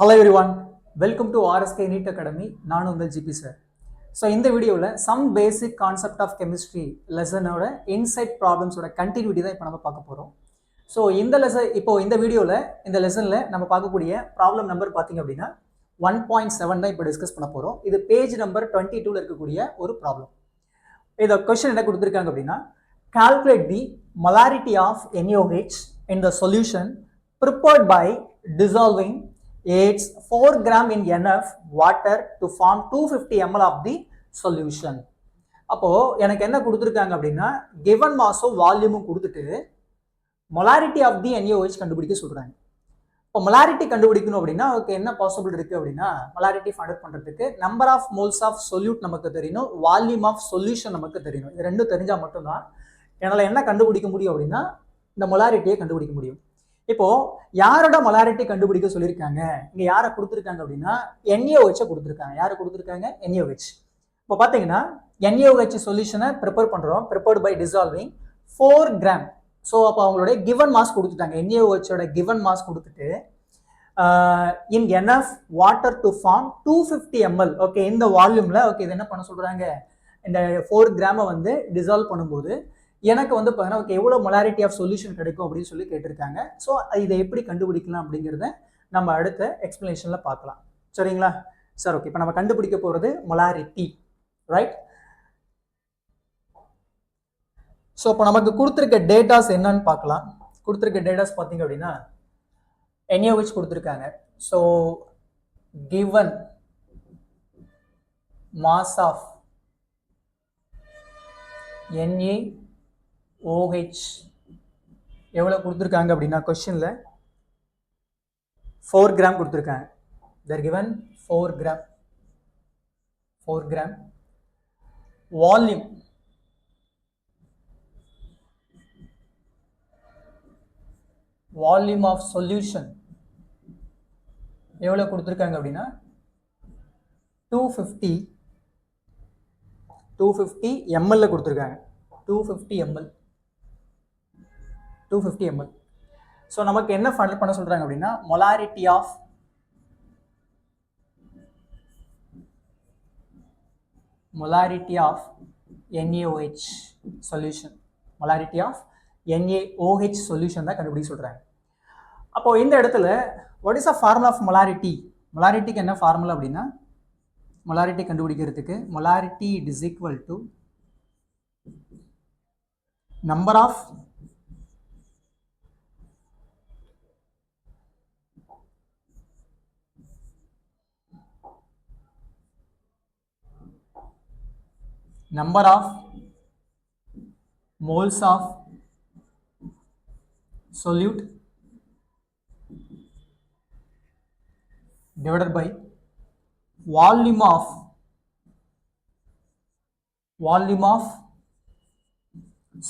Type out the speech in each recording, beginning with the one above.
Hello everyone, welcome to RSK NEET Academy. நான் உங்கள் GB sir. So இந்த வீடியோவில் some basic concept of chemistry லெசனோட இன்சைட் ப்ராப்ளம்ஸோட கண்டினியூட்டி தான் இப்போ நம்ம பார்க்க போகிறோம். ஸோ இந்த வீடியோவில் இந்த லெசனில் நம்ம பார்க்கக்கூடிய ப்ராப்ளம் நம்பர் பார்த்தீங்க அப்படின்னா 1.7 தான் இப்போ டிஸ்கஸ் பண்ண போகிறோம். இது பேஜ் நம்பர் 22 இருக்கக்கூடிய ஒரு ப்ராப்ளம். இந்த கொஸ்டின் என்ன கொடுத்துருக்காங்க அப்படின்னா, calculate the molarity of NaOH in the solution prepared by dissolving its 4 gram in NF water to form 250 ml of the solution. அப்போ எனக்கு என்ன கொடுத்துருக்காங்க அப்படின்னா, given mass-உம் வால்யூமும் கொடுத்துட்டு molarity of the NaOH கண்டுபிடிக்க சொல்றாங்க. இப்போ molarity கண்டுபிடிக்கணும் அப்படின்னா அதுக்கு என்ன பாசிபிள் இருக்கு அப்படின்னா, molarity ஃபைண்ட் பண்றதுக்கு number of moles of solute நமக்கு தெரியணும், வால்யூம் ஆஃப் சொல்யூஷன் நமக்கு தெரியணும். இது ரெண்டும் தெரிஞ்சா மட்டும்தான் என்னால் என்ன கண்டுபிடிக்க முடியும் அப்படின்னா இந்த மொலாரிட்டியை கண்டுபிடிக்க முடியும். இப்போ யாரோட மொலாரிட்டி கண்டுபிடிக்க சொல்லியிருக்காங்க, இங்க யாரை கொடுத்துருக்காங்க அப்படின்னா NaOH கொடுத்துருக்காங்க. யாரை கொடுத்துருக்காங்க? NaOH. இப்போ பார்த்தீங்கன்னா NaOH சொல்யூஷனை ப்ரிப்பேர் பண்றோம், prepared by dissolving 4 gram. So அப்போ அவங்களுடைய கிவன் மாஸ் கொடுத்துட்டாங்க. NaOHோட கிவன் மாஸ் கொடுத்துட்டு in NF water to form 250 ml. Okay, இந்த வால்யூம்ல ஓகே இது என்ன பண்ண சொல்றாங்க, இந்த 4 கிராமை வந்து டிசால்வ் பண்ணும்போது எனக்கு வந்து பார்த்தீங்கன்னா ஓகே எவ்வளோ மொலாரிட்டி ஆஃப் சொல்யூஷன் கிடைக்கும் அப்படின்னு சொல்லி கேட்டிருக்காங்க. ஸோ இதை எப்படி கண்டுபிடிக்கலாம் அப்படிங்கிறத நம்ம அடுத்த எக்ஸ்பிளனேஷனில் பார்க்கலாம். சரிங்களா சார்? ஓகே, இப்போ நம்ம கண்டுபிடிக்க போகிறது மொலாரிட்டி, ரைட்? ஸோ இப்போ நமக்கு கொடுத்துருக்க டேட்டாஸ் என்னன்னு பார்க்கலாம். கொடுத்துருக்க டேட்டாஸ் பார்த்தீங்க அப்படின்னா NaOH கொடுத்துருக்காங்க. So given mass of NaOH எவ்வளோ கொடுத்துருக்காங்க அப்படின்னா கொஸ்டினில் 4 கிராம் கொடுத்துருக்காங்க. they're given 4 gram. Volume of solution எவ்வளோ கொடுத்துருக்காங்க அப்படின்னா 250 ml கொடுத்துருக்காங்க. 250 ml. ஸோ நமக்கு என்ன ஃபைண்ட் பண்ண சொல்றாங்க அப்படின்னா molarity of NaOH solution, molarity of NaOH solution தான் கண்டுபிடிக்க சொல்றாங்க. அப்போ இந்த இடத்துல what is a formula of molarity? மொலாரிட்டிக்கு என்ன ஃபார்முலா அப்படின்னா, மொலாரிட்டி கண்டுபிடிக்கிறதுக்கு molarity it is equal to number of moles of solute divided by volume of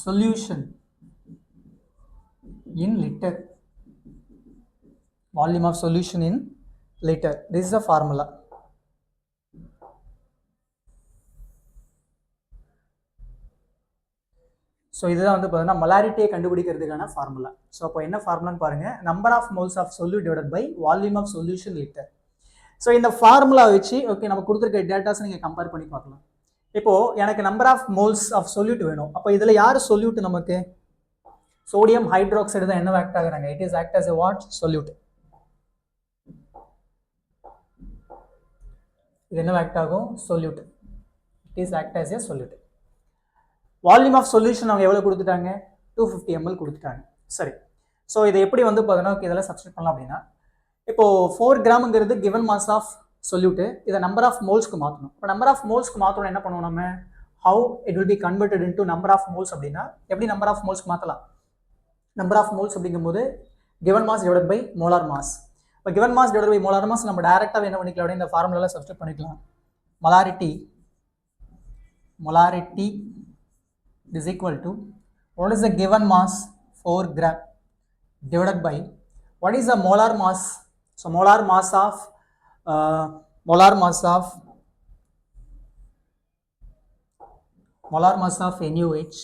solution in liter. Volume of solution in liter. This is the formula. So இதுதான் வந்து பார்த்தீங்கன்னா மொலாரிட்டியை கண்டுபிடிக்கிறதுக்கான formula. So அப்போ என்ன ஃபார்முலான்னு பாருங்க, number of moles of solute divided by volume of solution litre. So இந்த formula வச்சு okay நம்ம கொடுத்துருக்க டேட்டாஸ் நீங்கள் கம்பேர் பண்ணி பார்க்கலாம். இப்போ எனக்கு number of moles of solute வேணும். அப்போ இதில் யார் சொல்யூட்? நமக்கு சோடியம் ஹைட்ராக்சைடு தான் என்ன ஆக்ட் ஆகுறாங்க. It is act as a what? Solute. இது என்ன ஆக்ட் ஆகும்? Solute. It is act as a solute. Volume of solution அவங்க எவ்வளோ கொடுத்துட்டாங்க? 250 ml கொடுத்துட்டாங்க. சரி, ஸோ இதை எப்படி வந்து பார்த்தீங்கன்னா இதெல்லாம் சப்ஸ்டிட் பண்ணலாம் அப்படின்னா, இப்போ 4 கிராம்ங்கிறது கிவன் மாஸ் ஆஃப் சொல்யூட்டு, இதை நம்பர் ஆஃப் மோல்ஸ்க்கு மாற்றணும். இப்போ நம்பர் ஆஃப் மோல்ஸ்க்கு மாற்றணும் என்ன பண்ணுவோம் நம்ம, how it will be converted into number of moles அப்படின்னா எப்படி நம்பர் ஆஃப் மோல்ஸ்க்கு மாற்றலாம்? நம்பர் ஆஃப் மோல்ஸ் அப்படிங்கும்போது given mass divided by molar mass. இப்போ given mass divided by molar mass நம்ம டேரெக்டாக என்ன பண்ணிக்கலாம் அப்படின்னா இந்த ஃபார்முலாவில் சப்ஸ்டிட் பண்ணிக்கலாம். Molarity is equal to what is the given mass 4 gram divided by what is the molar mass. So molar mass of NaOH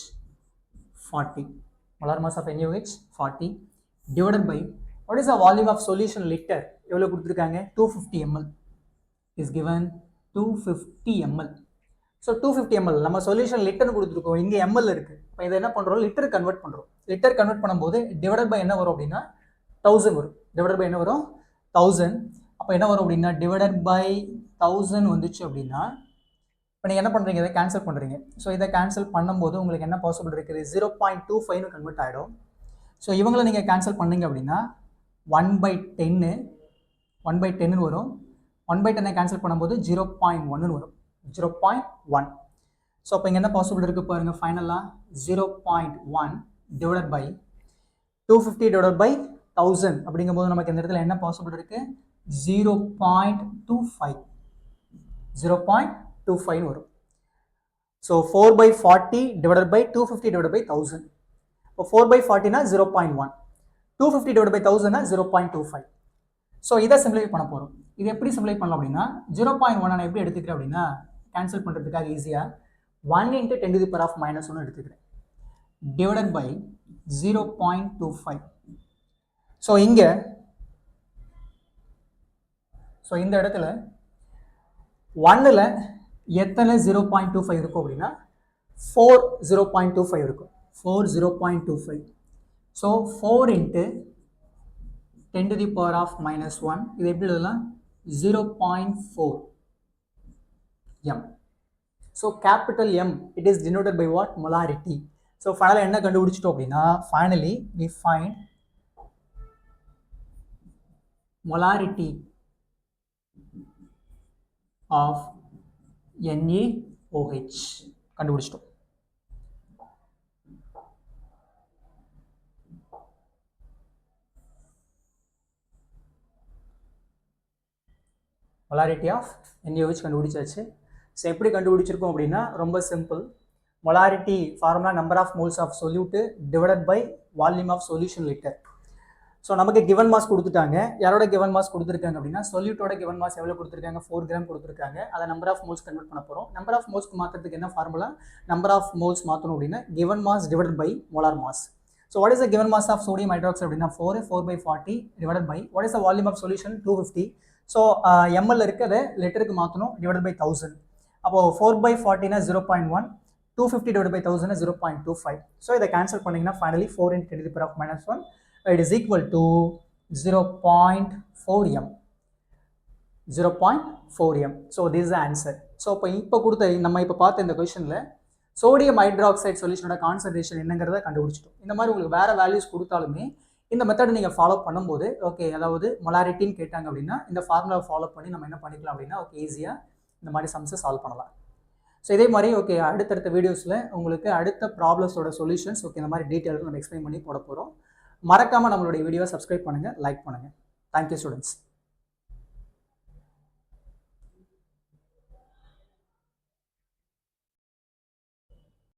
40. Molar mass of NaOH 40 divided by what is the volume of solution liter. எவ்வளோ கொடுத்துருக்காங்க 250 ml is given 250 ml. So 250 ml நம்ம solution லிட்டர்னு கொடுத்துருக்கோம், இங்கே ml இருக்குது. இப்போ இதை என்ன பண்ணுறோம், லிட்டர் கன்வெர்ட் பண்ணுறோம். லிட்டர் கன்வெர்ட் பண்ணும்போது டிவைடட் பை என்ன வரும் அப்படின்னா 1000 வரும். டிவைடட் பை என்ன வரும் 1000. அப்போ என்ன வரும் அப்படின்னா டிவைடட் பை 1000 வந்துச்சு அப்படின்னா இப்போ நீங்கள் என்ன பண்ணுறீங்க, இதை கேன்சல் பண்ணுறீங்க. ஸோ இதை கேன்சல் பண்ணும்போது உங்களுக்கு என்ன பாசிபிள் இருக்குது, 0.25 கன்வெர்ட் ஆகிடும். ஸோ இவங்களை நீங்கள் கேன்சல் பண்ணீங்க அப்படின்னா 1/10 வரும். 1/10 கேன்சல் பண்ணும்போது 0.1 வரும், 0.1. ஸோ அப்போ இங்கே என்ன பாசிபிள் இருக்குது பாருங்கள், ஃபைனலாக 0.1 டிவைடட் பை 250 டிவைடட் பை 1000 அப்படிங்கும்போது நமக்கு இந்த இடத்துல என்ன பாசிபிள் இருக்குது, 0.25 வரும். So 4/40 divided by 250 divided by 1000. இப்போ 4/40னா 0.1, 250 டிவைட் பை 1000னா 0.25. ஸோ இதை சிம்பிளிஃபை பண்ண போகிறோம். இது எப்படி சிம்பிளிஃபை பண்ணலாம் அப்படின்னா 0.1 நான் எப்படி எடுத்துக்கிறேன் அப்படின்னா கேன்சல் பண்ணுறதுக்காக ஈஸியாக 1 × 10⁻⁻1 எடுத்துக்கிறேன் டிவைடட் பை 0.25. ஸோ இந்த இடத்துல 1ல் எத்தனை 0.25 இருக்கும் அப்படின்னா 4 0.25 இருக்கும், 4 0.25. ஸோ 4 × 10⁻⁻1 இது எப்படி எழுதலாம், 0.4 m. So capital M it is denoted by what, molarity. So ஃபைனலாக என்ன கண்டுபிடிச்சிட்டோம் அப்படின்னா finally we find molarity of NaOH கண்டுபிடிச்சிட்டோம். molarity of NaOH கண்டுபிடிச்சாச்சு. ஸோ எப்படி கண்டுபிடிச்சிருக்கோம் அப்படின்னா ரொம்ப simple. molarity formula number of moles of solute divided by volume of solution litre. So நமக்கு கிவன் மாஸ் கொடுத்துட்டாங்க. யாரோட கிவன் மாஸ் கொடுத்துருக்காங்க அப்படின்னா சொல்யூட்டோட கிவன் மாஸ் எவ்வளோ கொடுத்துருக்காங்க, 4 கிராம் கொடுத்துருக்காங்க. அதை நம்பர் ஆஃப் மோல்ஸ் கன்வெர்ட் பண்ண போகிறோம். நம்பர் ஆஃப் மோல்ஸ்க்கு மாற்றுறதுக்கு என்ன ஃபார்முலா, நம்பர் ஆஃப் மோல்ஸ் மாற்றணும் அப்படின்னா given mass divided by molar mass. So what is the given mass of sodium hydroxide அப்படின்னா 4/40 divided by what is the volume of solution 250. So ml இருக்குது, அதை லிட்டருக்கு மாற்றணும் divided by 1000. அப்போது 4/40னா 0.1, 250 divide by 1000 0.25. So இதை கேன்சல் பண்ணிங்கன்னா finally 4 × 10⁻⁻1 it is equal to 0.4 m. 0.4 m. So this is the answer. So இப்போ கொடுத்த நம்ம இப்போ பார்த்த இந்த கொஷனில் சோடியம் ஹைட்ராக்சைடு சொல்யூஷனோட கான்சன்ட்ரேஷன் என்னங்கிறத கண்டுபிடிச்சிட்டோம். இந்த மாதிரி உங்களுக்கு வேறு வேல்யூஸ் கொடுத்தாலுமே இந்த மெத்தட் நீங்கள் ஃபாலோ பண்ணும்போது ஓகே, அதாவது மொலாரிட்டின்னு கேட்டாங்க அப்படின்னா இந்த ஃபார்முலாவை ஃபாலோ பண்ணி நம்ம என்ன பண்ணிக்கலாம் அப்படின்னா ஓகே ஈஸியாக இந்த மாதிரி சம்ஸை சால்வ் பண்ணலாம். ஸோ இதே மாதிரி ஓகே அடுத்தடுத்த வீடியோஸில் உங்களுக்கு அடுத்த ப்ராப்ளம்ஸோட சொல்யூஷன்ஸ் ஓகே இந்த மாதிரி டீட்டெயில்ஸ் நம்ம எக்ஸ்பிளைன் பண்ணி போட போகிறோம். மறக்காமல் நம்மளுடைய வீடியோவை சப்ஸ்கிரைப் பண்ணுங்கள், லைக் பண்ணுங்கள். Thank you students.